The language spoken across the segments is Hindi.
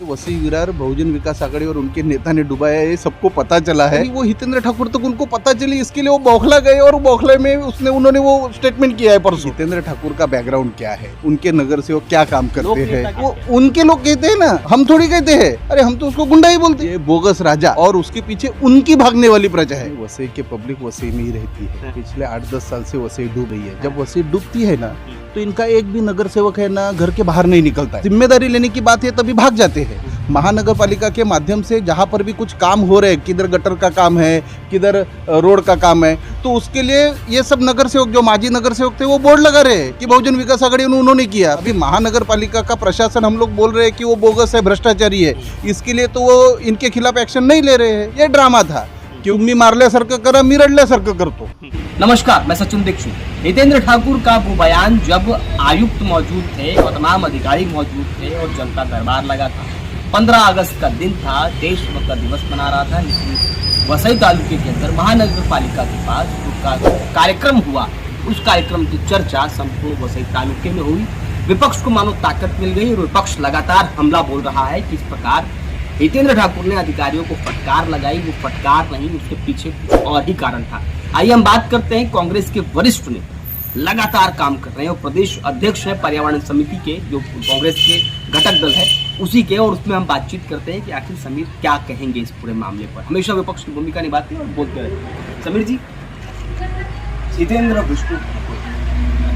वसई विरार बहुजन विकास आघाड़ी और उनके नेता ने डुबाया है, ये सबको पता चला है। वो हितेंद्र ठाकुर तक उनको पता चली, इसके लिए वो बौखला गए और बौखले में उन्होंने वो स्टेटमेंट किया है परसों। हितेंद्र ठाकुर का बैकग्राउंड क्या है, उनके नगर से वो क्या काम करते हैं, वो उनके लोग कहते हैं ना, हम थोड़ी कहते हैं। अरे हम तो उसको गुंडा ही बोलते हैं, बोगस राजा, और उसके पीछे उनकी भागने वाली प्रजा है। वसई के पब्लिक वसई में ही रहती है, पिछले 8-10 साल से वसई डूब रही है। जब वसई डूबती है ना, तो इनका एक भी नगर सेवक है ना घर के बाहर नहीं निकलता है। जिम्मेदारी लेने की बात है तभी भाग जाते हैं। महानगर पालिका के माध्यम से जहाँ पर भी कुछ काम हो रहे हैं, किधर गटर का काम है, किधर रोड का काम है, तो उसके लिए ये सब नगर सेवक, जो माजी नगर सेवक थे, वो बोर्ड लगा रहे हैं कि बहुजन विकास आघाड़ी उन्होंने किया। अभी महानगर पालिका का प्रशासन हम लोग बोल रहे हैं कि वो बोगस है, भ्रष्टाचारी है, इसके लिए तो वो इनके खिलाफ एक्शन नहीं ले रहे हैं। ये ड्रामा था कि मी मारल्यासारखं करा, मी रडल्यासारखं करतो। नमस्कार, मैं सचिन दीक्षित। हितेंद्र ठाकुर का वो बयान जब आयुक्त मौजूद थे और तमाम अधिकारी मौजूद थे और जनता दरबार लगा था, 15 अगस्त का दिन था, देशभक्त का दिवस मना रहा था, लेकिन वसई तालुके के अंदर महानगर पालिका के पास उसका कार्यक्रम हुआ। उस कार्यक्रम की चर्चा संपूर्ण वसई तालुके में हुई। विपक्ष को मानो ताकत मिल गई और विपक्ष लगातार हमला बोल रहा है कि इस प्रकार हितेंद्र ठाकुर ने अधिकारियों को फटकार लगाई। वो फटकार नहीं, उसके पीछे कुछ और ही कारण था। आइए हम बात करते हैं कांग्रेस के वरिष्ठ नेता लगातार काम कर रहे हैं और प्रदेश अध्यक्ष है पर्यावरण समिति के, जो कांग्रेस के घटक दल है उसी के, और उसमें हम बातचीत करते हैं कि आखिर समीर क्या कहेंगे इस पूरे मामले पर। हमेशा विपक्ष की भूमिका निभाते हैं और बोलते रहे। समीर जी, हितेंद्र विष्णु ठाकुर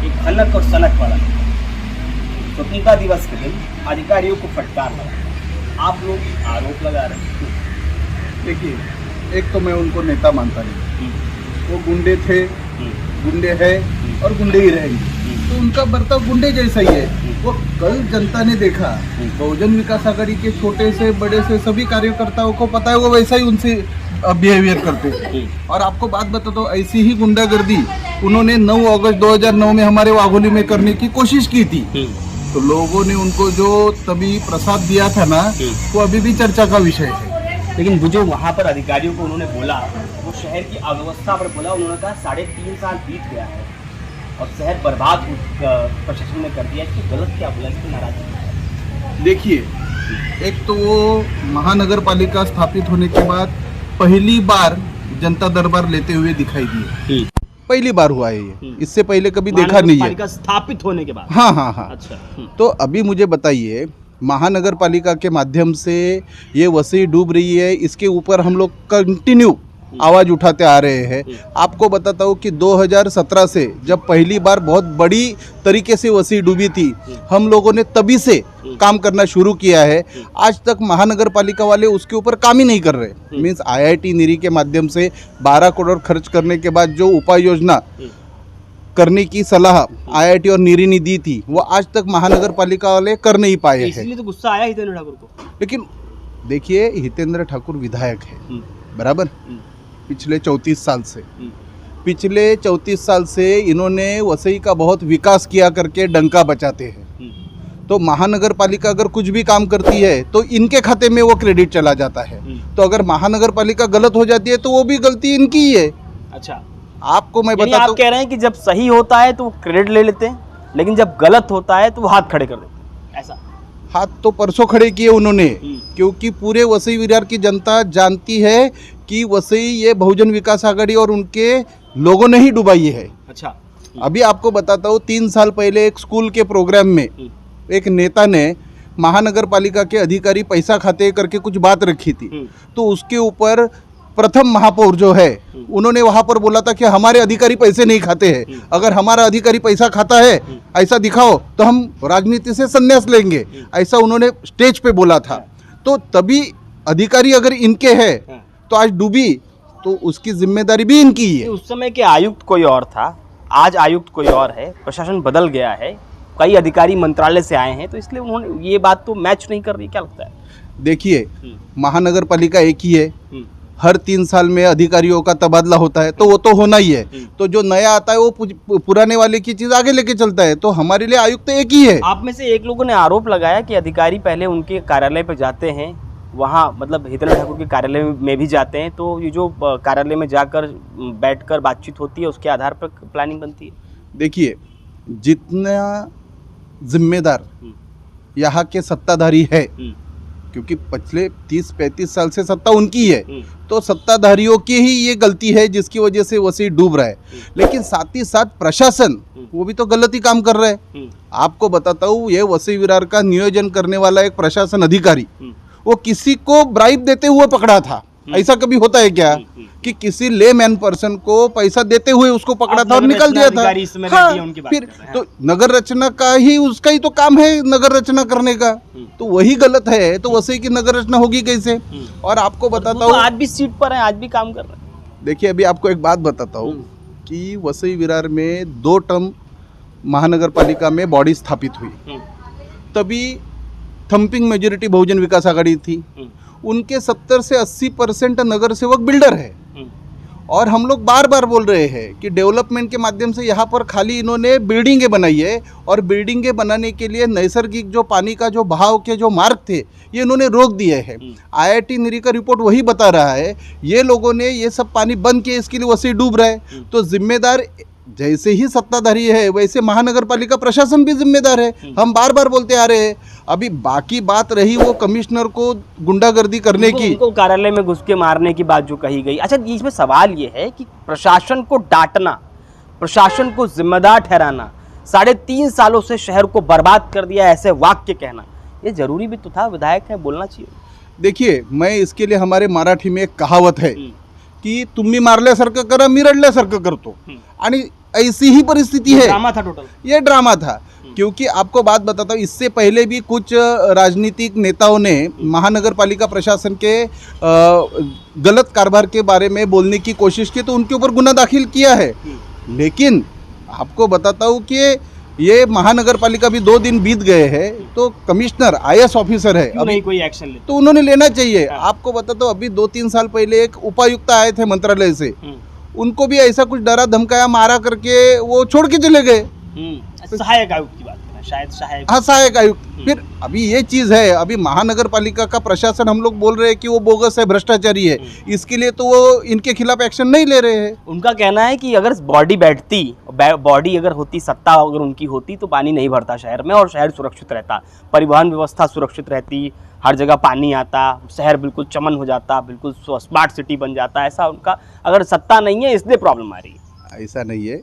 एक खनक और सनक वाला स्वतंत्रता दिवस के दिन अधिकारियों को फटकार लगा, आप लोग आरोप लगा रहे हैं। देखिए, एक तो मैं उनको नेता मानता नहीं, वो गुंडे थे, गुंडे हैं और गुंडे ही रहेंगे, तो उनका बर्ताव गुंडे जैसा ही है। वो कल जनता ने देखा, बहुजन विकास आघाड़ी के छोटे से बड़े से सभी कार्यकर्ताओं को पता है वो वैसा ही उनसे बिहेवियर करते हैं। और आपको बात बता दो, ऐसी ही गुंडागर्दी उन्होंने 9 अगस्त 2009 में हमारे वाघोली में करने की कोशिश की थी। तो लोगों ने उनको जो तभी प्रसाद दिया था ना, वो अभी भी चर्चा का विषय है। लेकिन वो जो वहाँ पर अधिकारियों को उन्होंने बोला, वो शहर की अव्यवस्था पर बोला। उन्होंने कहा 3.5 साल बीत गया है और शहर बर्बाद प्रशासन ने कर दिया। इसको गलत क्या बोला, इसकी नाराजगी? देखिए, एक तो वो महानगर पालिका स्थापित होने के बाद पहली बार जनता दरबार लेते हुए दिखाई दिए। पहली बार हुआ है ये, इससे पहले कभी देखा नहीं है स्थापित होने के बाद। हाँ। अच्छा। तो अभी मुझे बताइए, महानगर पालिका के माध्यम से ये वसई डूब रही है, इसके ऊपर हम लोग कंटिन्यू आवाज़ उठाते आ रहे हैं। आपको बताता हूँ कि 2017 से जब पहली बार बहुत बड़ी तरीके से वसई डूबी थी, हम लोगों ने तभी से काम करना शुरू किया है। आज तक महानगर पालिका वाले उसके ऊपर काम ही नहीं कर रहे। मीन्स IIT निरी के माध्यम से 12 करोड़ खर्च करने के बाद जो उपाय योजना करने की सलाह IIT और निरी ने दी थी, वो आज तक महानगर पालिका वाले कर नहीं पाए हैं। इसलिए तो गुस्सा आया हितेंद्र ठाकुर को। लेकिन देखिए, हितेंद्र ठाकुर विधायक है, बराबर, पिछले 34 साल से इन्होंने वसई का बहुत विकास किया करके डंका बचाते हैं। तो महानगर पालिका अगर कुछ भी काम करती है तो इनके खाते में वो क्रेडिट चला जाता है। तो अगर महानगर पालिका गलत हो जाती है तो वो भी गलती इनकी ही है। अच्छा, आपको मैं बताता हूं, आप कह रहे हैं कि जब सही होता है तो वो क्रेडिट ले लेते हैं, लेकिन जब गलत होता है तो वो हाथ खड़े कर देते हैं। ऐसा हाथ तो परसों खड़े किए उन्होंने, क्योंकि पूरे वसई विरार की जनता जानती है कि वसई ये बहुजन विकास आघाड़ी और उनके लोगों ने ही डुबाई है। अच्छा। अभी आपको बताता हूँ, 3 साल पहले एक स्कूल के प्रोग्राम में एक नेता ने महानगर पालिका के अधिकारी पैसा खाते करके कुछ बात रखी थी। तो उसके ऊपर प्रथम महापौर जो है, उन्होंने वहां पर बोला था कि हमारे अधिकारी पैसे नहीं खाते हैं, अगर हमारा अधिकारी पैसा खाता है ऐसा दिखाओ तो हम राजनीति से संन्यास लेंगे, ऐसा उन्होंने स्टेज पे बोला था। तो तभी अधिकारी अगर इनके हैं तो आज डूबी, तो उसकी जिम्मेदारी भी इनकी ही है। उस समय के आयुक्त कोई और था, आज आयुक्त कोई और है, प्रशासन बदल गया है, कई अधिकारी मंत्रालय से आए हैं, तो इसलिए उन्होंने ये बात तो मैच नहीं कर रही। क्या लगता है? देखिए, महानगर पालिका एक ही है, हर 3 साल में अधिकारियों का तबादला होता है, तो वो तो होना ही है। तो जो नया आता है वो पुराने वाले की चीज आगे लेके चलता है। तो हमारे लिए आयुक्त एक ही है। आप में से एक लोगों ने आरोप लगाया कि अधिकारी पहले उनके कार्यालय पर जाते हैं, वहाँ मतलब हितेंद्र ठाकुर के कार्यालय में भी जाते हैं, तो ये जो कार्यालय में जाकर बैठकर बातचीत होती है उसके आधार पर प्लानिंग बनती है। देखिए, जितना जिम्मेदार यहाँ के सत्ताधारी है, क्योंकि पिछले 30-35 साल से सत्ता उनकी है, तो सत्ताधारियों की ही ये गलती है जिसकी वजह से वसई डूब रहा है। लेकिन साथ ही साथ प्रशासन वो भी तो गलत ही काम कर रहा है। आपको बताता हूँ, ये वसई विरार का नियोजन करने वाला एक प्रशासन अधिकारी वो किसी को ब्राइब देते हुए पकड़ा था। ऐसा कभी होता है क्या कि किसी लेमैन पर्सन को पैसा देते हुए उसको पकड़ा था और निकल दिया था? हाँ, फिर तो नगर रचना का ही उसका ही तो काम है नगर रचना करने का, तो वही गलत है। तो वसई की नगर रचना होगी कैसे? और आपको बताता हूँ, आज भी सीट पर है, आज भी काम कर रहे हैं। देखिए अभी आपको एक बात बताता हूँ कि वसई विरार में 2 टर्म महानगर पालिका में बॉडी स्थापित हुई, तभी थंपिंग मेजोरिटी बहुजन विकास आघाड़ी थी। उनके 70 से 80% नगर सेवक बिल्डर है। और हम लोग बार बार बोल रहे हैं कि डेवलपमेंट के माध्यम से यहाँ पर खाली इन्होंने बिल्डिंगें बनाई है, और बिल्डिंगें बनाने के लिए नैसर्गिक जो पानी का जो बहाव के जो मार्ग थे ये इन्होंने रोक दिए हैं। IIT निरी का रिपोर्ट वही बता रहा है, ये लोगों ने ये सब पानी बंद किए, इसके लिए वसई डूब रहा है। तो जिम्मेदार जैसे ही सत्ताधारी है वैसे महानगर पालिका प्रशासन भी जिम्मेदार है। हम बार बार बोलते आ रहे हैं। अभी बाकी बात रही वो कमिश्नर को गुंडागर्दी करने की, उनको कार्यालय में घुस के मारने की बात जो कही गई। अच्छा, इसमें सवाल ये है कि प्रशासन को डांटना, प्रशासन को जिम्मेदार ठहराना, 3.5 सालों से शहर को बर्बाद कर दिया, ऐसे वाक्य कहना ये जरूरी भी तो था? विधायक है, बोलना चाहिए। देखिए मैं इसके लिए, हमारे मराठी में एक कहावत है की तुम्ही मारल्यासारखं करा, मी रडल्यासारखं करतो, आणि ऐसी ही परिस्थिति है। ड्रामा था टोटल, ये ड्रामा था। क्योंकि आपको बात बताता हूँ, इससे पहले भी कुछ राजनीतिक नेताओं ने महानगर पालिका प्रशासन के गलत कारभार के बारे में बोलने की कोशिश की, तो उनके ऊपर गुना दाखिल किया है। लेकिन आपको बताता हूँ कि ये महानगर पालिका भी 2 दिन बीत गए हैं, तो कमिश्नर IAS ऑफिसर है, अभी कोई एक्शन ले तो उन्होंने लेना चाहिए। आपको बताता हूँ, अभी 2-3 साल पहले एक उपायुक्त आए थे मंत्रालय से, उनको भी ऐसा कुछ डरा धमकाया, मारा करके वो छोड़ के चले गए। सहायक आयुक्त की बात करें, शायद सहायक, हाँ सहायक आयुक्त। फिर अभी ये चीज़ है, अभी महानगर पालिका का प्रशासन हम लोग बोल रहे हैं कि वो बोगस है, भ्रष्टाचारी है, इसके लिए तो वो इनके खिलाफ एक्शन नहीं ले रहे हैं। उनका कहना है कि अगर बॉडी बैठती, बॉडी अगर होती, सत्ता अगर उनकी होती तो पानी नहीं भरता शहर में और शहर सुरक्षित रहता, परिवहन व्यवस्था सुरक्षित रहती, हर जगह पानी आता, शहर बिल्कुल चमन हो जाता, बिल्कुल स्मार्ट सिटी बन जाता। ऐसा उनका, अगर सत्ता नहीं है इसलिए प्रॉब्लम आ रही है। ऐसा नहीं है,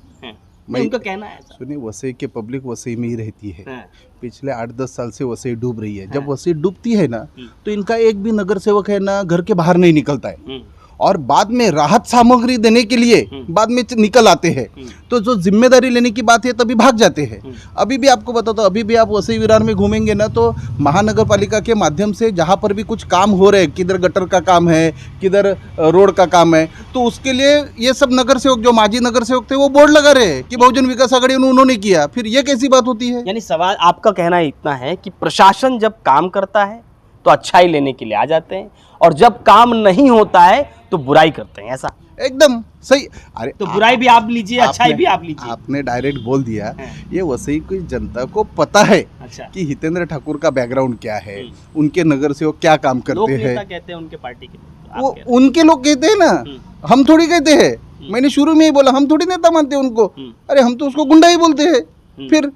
उनका कहना है। सुनिए, वसई के पब्लिक वसई में ही रहती है। पिछले 8-10 साल से वसई डूब रही है। जब वसई डूबती है ना, तो इनका एक भी नगर सेवक है ना घर के बाहर नहीं निकलता है, और बाद में राहत सामग्री देने के लिए बाद में निकल आते हैं। तो जो जिम्मेदारी लेने की बात है तभी भाग जाते हैं। अभी भी आपको बताता हूँ, अभी भी आप वसई विरार में घूमेंगे ना, तो महानगर पालिका के माध्यम से जहाँ पर भी कुछ काम हो रहे हैं, किधर गटर का काम है, किधर रोड का काम है, तो उसके लिए ये सब नगर सेवक, जो माजी नगर सेवक थे, वो बोर्ड लगा रहे हैं कि बहुजन विकास आघाड़ी उन्होंने किया। फिर ये कैसी बात होती है? यानी सवाल आपका कहना इतना है कि प्रशासन जब काम करता है तो अच्छाई लेने के लिए आ जाते हैं, और जब काम नहीं होता है तो बुराई करते हैं। ऐसा एकदम सही। अरे तो बुराई भी आप लीजिए, अच्छाई भी आप लीजिए। आपने डायरेक्ट बोल दिया। ये वसई की जनता को पता है कि हितेंद्र ठाकुर का बैकग्राउंड क्या है, उनके नगर सेवक क्या काम करते हैं। कहते हैं उनके पार्टी के, वो उनके लोग कहते हैं ना, हम थोड़ी कहते हैं। मैंने शुरू में ही बोला, हम थोड़ी नेता मानते हैं उनको। अरे हम तो उसको गुंडा ही बोलते हैं। फिर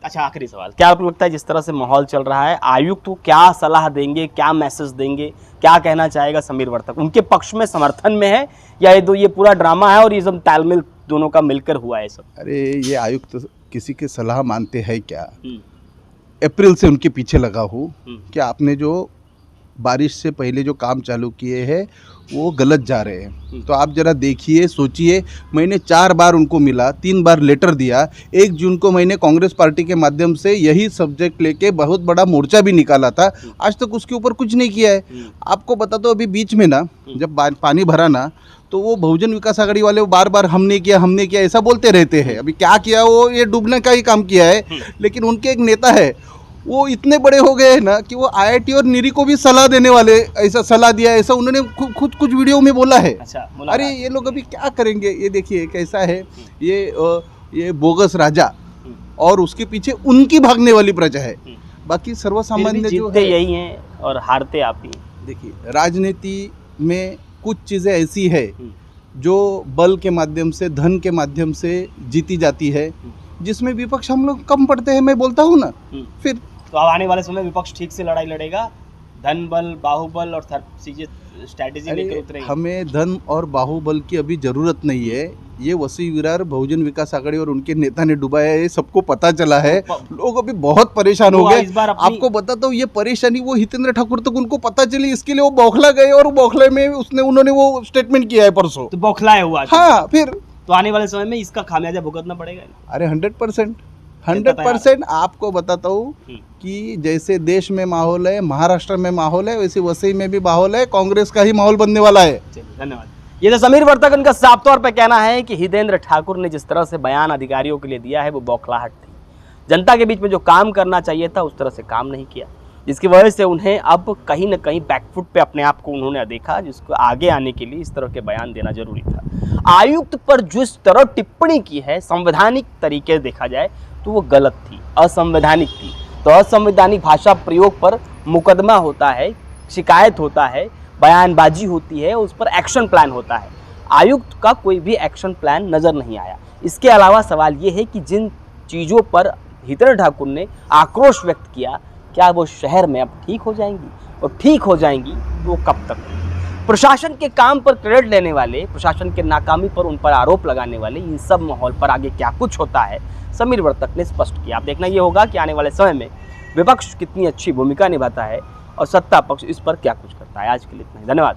अच्छा, आखिरी सवाल, क्या आपको लगता है जिस तरह से माहौल चल रहा है, आयुक्त को क्या सलाह देंगे, क्या मैसेज देंगे, क्या कहना चाहेगा समीर वर्तक? उनके पक्ष में, समर्थन में है, या ये पूरा ड्रामा है और ये सब तालमेल दोनों का मिलकर हुआ है सब? अरे ये आयुक्त किसी की सलाह मानते हैं क्या? अप्रैल से उनके पीछे लगा हूँ कि आपने जो बारिश से पहले जो काम चालू किए हैं वो गलत जा रहे हैं। तो आप जरा देखिए, सोचिए। मैंने 4 बार उनको मिला, 3 बार लेटर दिया। 1 जून को मैंने कांग्रेस पार्टी के माध्यम से यही सब्जेक्ट लेके बहुत बड़ा मोर्चा भी निकाला था। आज तक उसके ऊपर कुछ नहीं किया है। आपको बता दो, अभी बीच में ना जब पानी भरा ना, तो वो बहुजन विकास आघाड़ी वाले बार बार हमने किया ऐसा बोलते रहते हैं। अभी क्या किया, वो ये डूबने का ही काम किया है। लेकिन उनके एक नेता है, वो इतने बड़े हो गए हैं ना कि वो IIT और निरी को भी सलाह देने वाले, ऐसा सलाह दिया, ऐसा उन्होंने खुद कुछ वीडियो में बोला है। अच्छा, अरे ये लोग अभी क्या करेंगे? ये देखिए कैसा है ये बोगस राजा, और उसके पीछे उनकी भागने वाली प्रजा है। बाकी सर्वसामान्य जो है, यही हैं और हारते आप ही। देखिए, राजनीति में कुछ चीज़ें ऐसी है जो बल के माध्यम से, धन के माध्यम से जीती जाती है, जिसमें विपक्ष हम लोग कम पड़ते हैं। मैं बोलता हूँ ना। फिर तो अब आने वाले समय विपक्ष ठीक से लड़ाई लड़ेगा, धन बल बाहुबल और चीजें स्ट्रैटेजी अरे लेकर उतरेंगे। हमें धन और बाहुबल की अभी जरूरत नहीं है। ये वसी विरार बहुजन विकास आघाड़ी और उनके नेता ने डुबाया है, ये सबको पता चला है। लोग अभी बहुत परेशान हो वो गए। इस बार अपनी- आपको बताता हूँ ये परेशानी वो हितेंद्र ठाकुर तक उनको पता चली, इसके लिए वो बौखला गए और बौखले में उन्होंने वो स्टेटमेंट किया है परसों। तो बौखलाए हुआ है। हाँ फिर तो आने वाले समय में इसका खामियाजा भुगतना पड़ेगा। अरे 100% आपको बताता हूँ कि जैसे देश में माहौल है, महाराष्ट्र में माहौल है, वैसे वसई में भी माहौल है। कांग्रेस का ही माहौल बनने वाला है। चलिए धन्यवाद। ये तो समीर वर्तक उनका साफ तौर पे कहना है कि हितेंद्र ठाकुर ने जिस तरह से बयान अधिकारियों के लिए दिया है वो बौखलाहट थी। जनता के बीच में जो काम करना चाहिए था उस तरह से काम नहीं किया, जिसकी वजह से उन्हें अब कहीं न कहीं बैकफुट पे अपने आप को उन्होंने देखा, जिसको आगे आने के लिए इस तरह के बयान देना जरूरी था। आयुक्त पर जिस तरह टिप्पणी की है संवैधानिक तरीके से देखा जाए तो वो गलत थी, असंवैधानिक थी। तो असंवैधानिक भाषा प्रयोग पर मुकदमा होता है, शिकायत होता है, बयानबाजी होती है, उस पर एक्शन प्लान होता है। आयुक्त का कोई भी एक्शन प्लान नज़र नहीं आया। इसके अलावा सवाल ये है कि जिन चीज़ों पर हितेंद्र ठाकुर ने आक्रोश व्यक्त किया, क्या वो शहर में अब ठीक हो जाएंगी? और ठीक हो जाएंगी तो वो कब तक? प्रशासन के काम पर क्रेडिट लेने वाले, प्रशासन के नाकामी पर उन पर आरोप लगाने वाले, इन सब माहौल पर आगे क्या कुछ होता है समीर वर्तक ने स्पष्ट किया। अब देखना ये होगा कि आने वाले समय में विपक्ष कितनी अच्छी भूमिका निभाता है और सत्ता पक्ष इस पर क्या कुछ करता है। आज के लिए इतना ही, धन्यवाद।